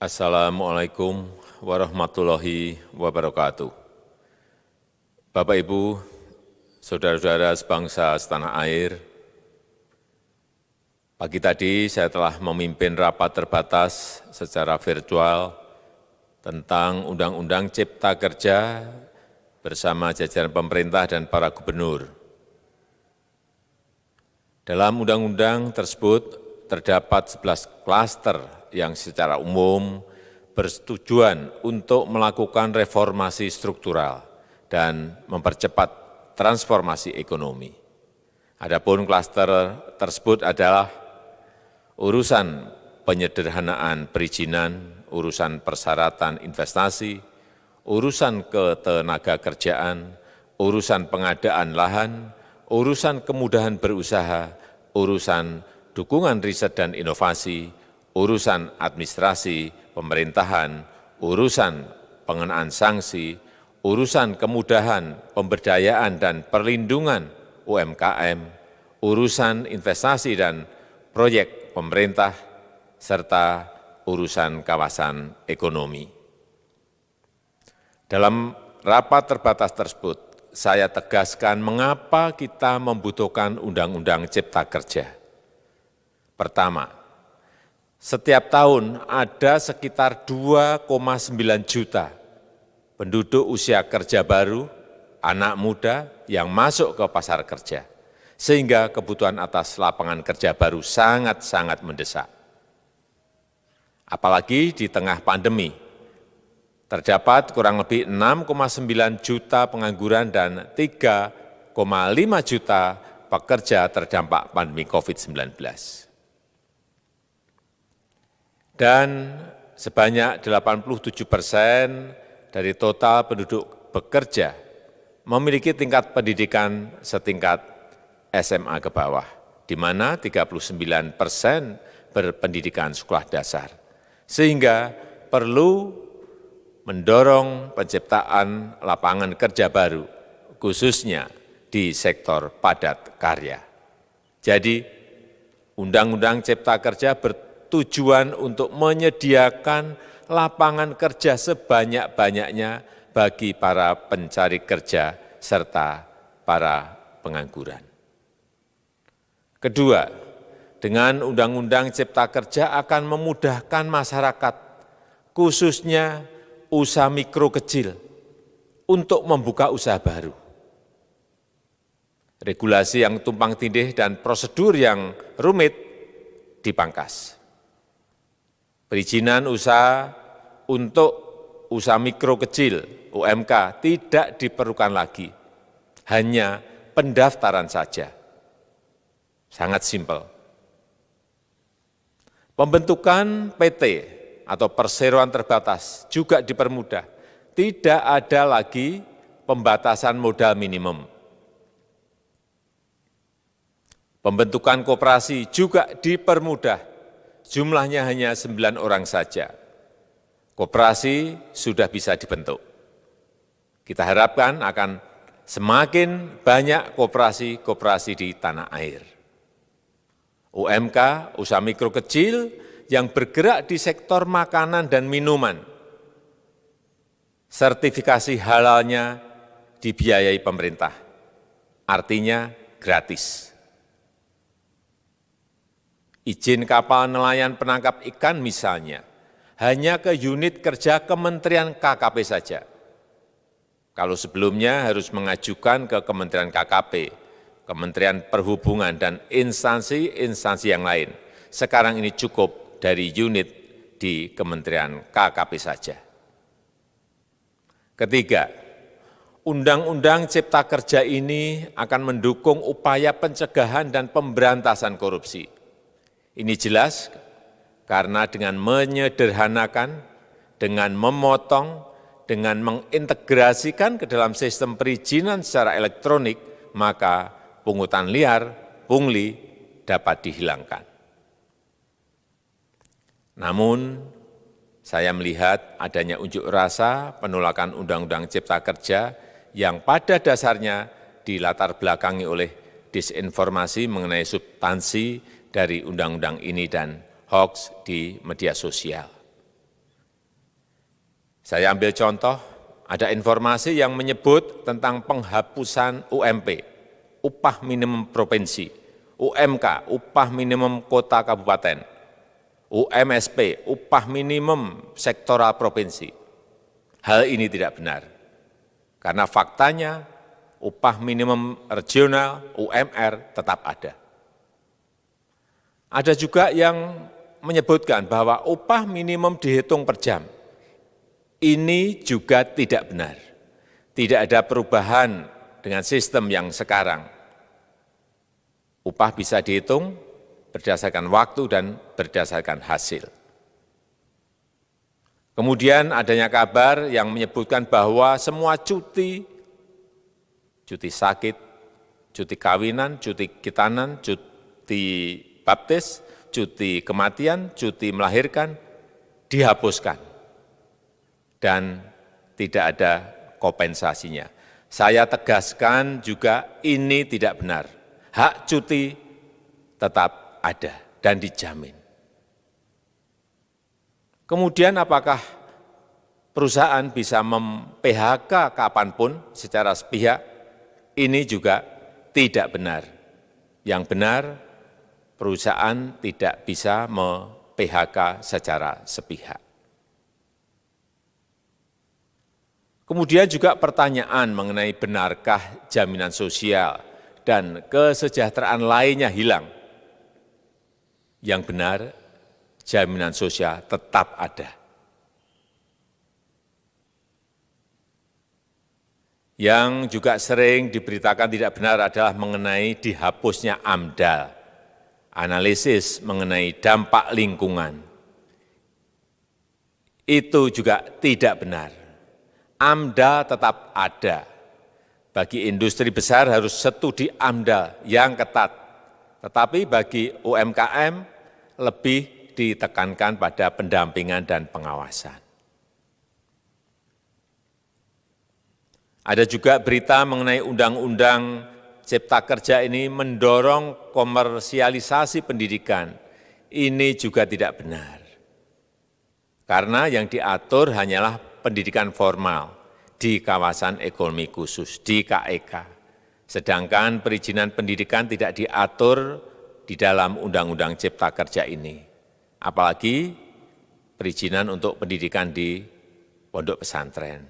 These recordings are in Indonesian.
Assalamualaikum warahmatullahi wabarakatuh. Bapak, Ibu, saudara-saudara sebangsa setanah air, pagi tadi saya telah memimpin rapat terbatas secara virtual tentang Undang-Undang Cipta Kerja bersama jajaran pemerintah dan para gubernur. Dalam undang-undang tersebut terdapat 11 klaster yang secara umum bertujuan untuk melakukan reformasi struktural dan mempercepat transformasi ekonomi. Adapun klaster tersebut adalah urusan penyederhanaan perizinan, urusan persyaratan investasi, urusan ketenagakerjaan, urusan pengadaan lahan, urusan kemudahan berusaha, urusan dukungan riset dan inovasi, urusan administrasi pemerintahan, urusan pengenaan sanksi, urusan kemudahan pemberdayaan dan perlindungan UMKM, urusan investasi dan proyek pemerintah, serta urusan kawasan ekonomi. Dalam rapat terbatas tersebut, saya tegaskan mengapa kita membutuhkan Undang-Undang Cipta Kerja. Pertama, setiap tahun ada sekitar 2,9 juta penduduk usia kerja baru, anak muda yang masuk ke pasar kerja, sehingga kebutuhan atas lapangan kerja baru sangat-sangat mendesak. Apalagi di tengah pandemi, terdapat kurang lebih 6,9 juta pengangguran dan 3,5 juta pekerja terdampak pandemi COVID-19. Dan sebanyak 87% dari total penduduk bekerja memiliki tingkat pendidikan setingkat SMA ke bawah, di mana 39% berpendidikan sekolah dasar, sehingga perlu mendorong penciptaan lapangan kerja baru, khususnya di sektor padat karya. Jadi, Undang-Undang Cipta Kerja bertujuan untuk menyediakan lapangan kerja sebanyak-banyaknya bagi para pencari kerja serta para pengangguran. Kedua, dengan Undang-Undang Cipta Kerja akan memudahkan masyarakat, khususnya usaha mikro kecil, untuk membuka usaha baru. Regulasi yang tumpang tindih dan prosedur yang rumit dipangkas. Perizinan usaha untuk usaha mikro kecil UMK tidak diperlukan lagi, hanya pendaftaran saja. Sangat simpel. Pembentukan PT atau perseroan terbatas juga dipermudah. Tidak ada lagi pembatasan modal minimum. Pembentukan koperasi juga dipermudah. Jumlahnya hanya 9 orang saja. Koperasi sudah bisa dibentuk. Kita harapkan akan semakin banyak koperasi-koperasi di tanah air. UMK, usaha mikro kecil yang bergerak di sektor makanan dan minuman, sertifikasi halalnya dibiayai pemerintah, artinya gratis. Izin kapal nelayan penangkap ikan misalnya, hanya ke unit kerja Kementerian KKP saja. Kalau sebelumnya harus mengajukan ke Kementerian KKP, Kementerian Perhubungan, dan instansi-instansi yang lain. Sekarang ini cukup dari unit di Kementerian KKP saja. Ketiga, Undang-Undang Cipta Kerja ini akan mendukung upaya pencegahan dan pemberantasan korupsi. Ini jelas karena dengan menyederhanakan, dengan memotong, dengan mengintegrasikan ke dalam sistem perizinan secara elektronik, maka pungutan liar, pungli dapat dihilangkan. Namun, saya melihat adanya unjuk rasa penolakan Undang-Undang Cipta Kerja yang pada dasarnya dilatar belakangi oleh disinformasi mengenai substansi dari undang-undang ini dan hoax di media sosial. Saya ambil contoh, ada informasi yang menyebut tentang penghapusan UMP, upah minimum provinsi, UMK, upah minimum kota kabupaten, UMSP, upah minimum sektoral provinsi. Hal ini tidak benar, karena faktanya upah minimum regional, UMR, tetap ada. Ada juga yang menyebutkan bahwa upah minimum dihitung per jam. Ini juga tidak benar. Tidak ada perubahan dengan sistem yang sekarang. Upah bisa dihitung berdasarkan waktu dan berdasarkan hasil. Kemudian adanya kabar yang menyebutkan bahwa semua cuti sakit, cuti kawinan, cuti khitanan, cuti baptis, cuti kematian, cuti melahirkan, dihapuskan. Dan tidak ada kompensasinya. Saya tegaskan juga ini tidak benar. Hak cuti tetap ada dan dijamin. Kemudian apakah perusahaan bisa mem-PHK kapanpun secara sepihak? Ini juga tidak benar. Yang benar, perusahaan tidak bisa mem-PHK secara sepihak. Kemudian juga pertanyaan mengenai benarkah jaminan sosial dan kesejahteraan lainnya hilang. Yang benar, jaminan sosial tetap ada. Yang juga sering diberitakan tidak benar adalah mengenai dihapusnya AMDAL, analisis mengenai dampak lingkungan. Itu juga tidak benar. AMDAL tetap ada. Bagi industri besar harus studi AMDAL yang ketat. Tetapi bagi UMKM lebih ditekankan pada pendampingan dan pengawasan. Ada juga berita mengenai Undang-Undang Cipta Kerja ini mendorong komersialisasi pendidikan. Ini juga tidak benar. Karena yang diatur hanyalah pendidikan formal di kawasan ekonomi khusus, di KEK. Sedangkan perizinan pendidikan tidak diatur di dalam Undang-Undang Cipta Kerja ini. Apalagi perizinan untuk pendidikan di pondok pesantren.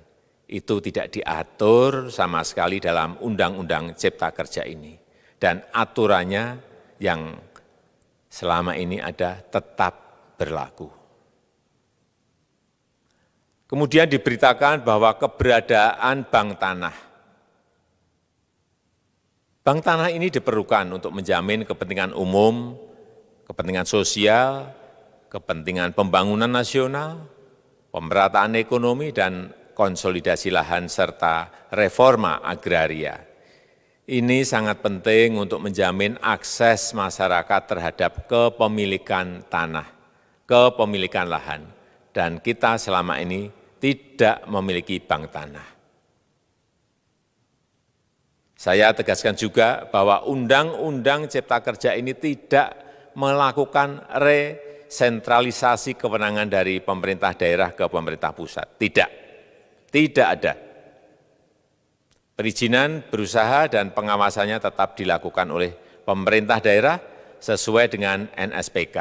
Itu tidak diatur sama sekali dalam Undang-Undang Cipta Kerja ini. Dan aturannya yang selama ini ada tetap berlaku. Kemudian diberitakan bahwa keberadaan bank tanah. Bank tanah ini diperlukan untuk menjamin kepentingan umum, kepentingan sosial, kepentingan pembangunan nasional, pemerataan ekonomi, dan konsolidasi lahan serta reforma agraria. Ini sangat penting untuk menjamin akses masyarakat terhadap kepemilikan tanah, kepemilikan lahan. Dan kita selama ini tidak memiliki bank tanah. Saya tegaskan juga bahwa Undang-Undang Cipta Kerja ini tidak melakukan resentralisasi kewenangan dari pemerintah daerah ke pemerintah pusat. Tidak ada. Perizinan berusaha dan pengawasannya tetap dilakukan oleh pemerintah daerah sesuai dengan NSPK,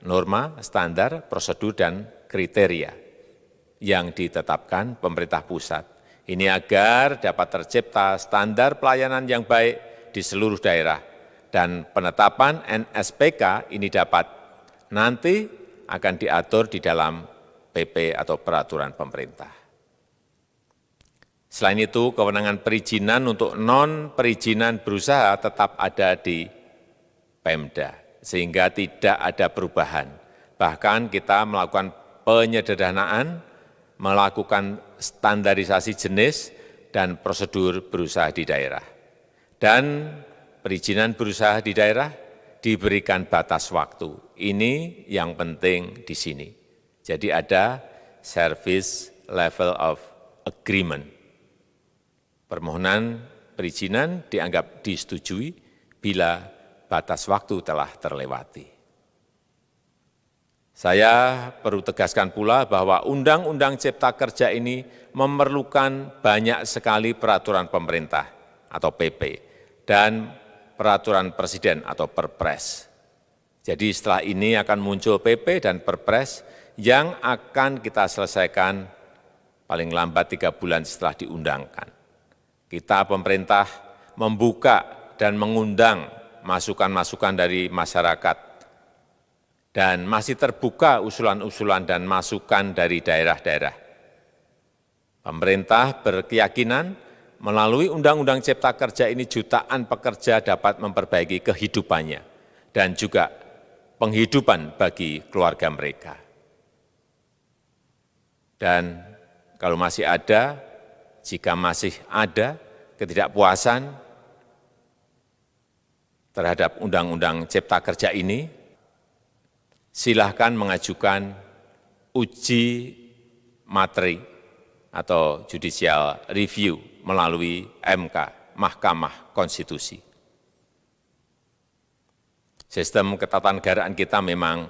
norma, standar, prosedur, dan kriteria yang ditetapkan pemerintah pusat. Ini agar dapat tercipta standar pelayanan yang baik di seluruh daerah. Dan penetapan NSPK ini dapat nanti akan diatur di dalam PP atau peraturan pemerintah. Selain itu, kewenangan perizinan untuk non-perizinan berusaha tetap ada di Pemda, sehingga tidak ada perubahan. Bahkan kita melakukan penyederhanaan, melakukan standarisasi jenis dan prosedur berusaha di daerah. Dan perizinan berusaha di daerah diberikan batas waktu. Ini yang penting di sini. Jadi ada service level of agreement. Permohonan perizinan dianggap disetujui bila batas waktu telah terlewati. Saya perlu tegaskan pula bahwa Undang-Undang Cipta Kerja ini memerlukan banyak sekali peraturan pemerintah atau PP dan peraturan presiden atau Perpres. Jadi setelah ini akan muncul PP dan Perpres yang akan kita selesaikan paling lambat 3 bulan setelah diundangkan. Kita pemerintah membuka dan mengundang masukan-masukan dari masyarakat dan masih terbuka usulan-usulan dan masukan dari daerah-daerah. Pemerintah berkeyakinan melalui Undang-Undang Cipta Kerja ini jutaan pekerja dapat memperbaiki kehidupannya dan juga penghidupan bagi keluarga mereka. Dan kalau masih ada, jika masih ada ketidakpuasan terhadap Undang-Undang Cipta Kerja ini, silahkan mengajukan uji materi atau judicial review melalui MK, Mahkamah Konstitusi. Sistem ketatanegaraan kita memang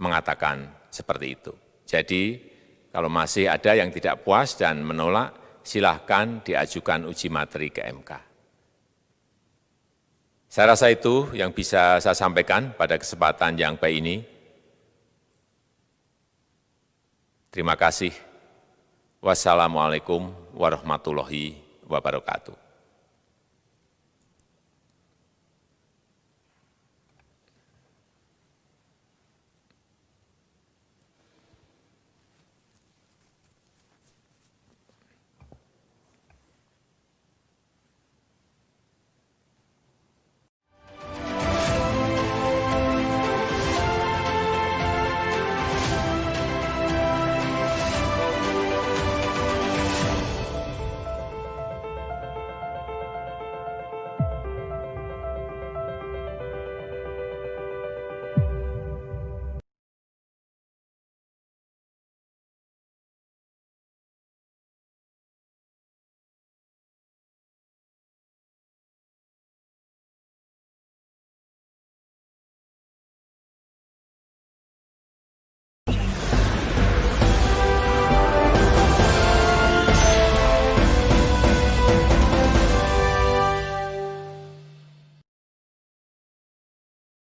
mengatakan seperti itu. Jadi, kalau masih ada yang tidak puas dan menolak, silahkan diajukan uji materi ke MK. Saya rasa itu yang bisa saya sampaikan pada kesempatan yang baik ini. Terima kasih. Wassalamualaikum warahmatullahi wabarakatuh.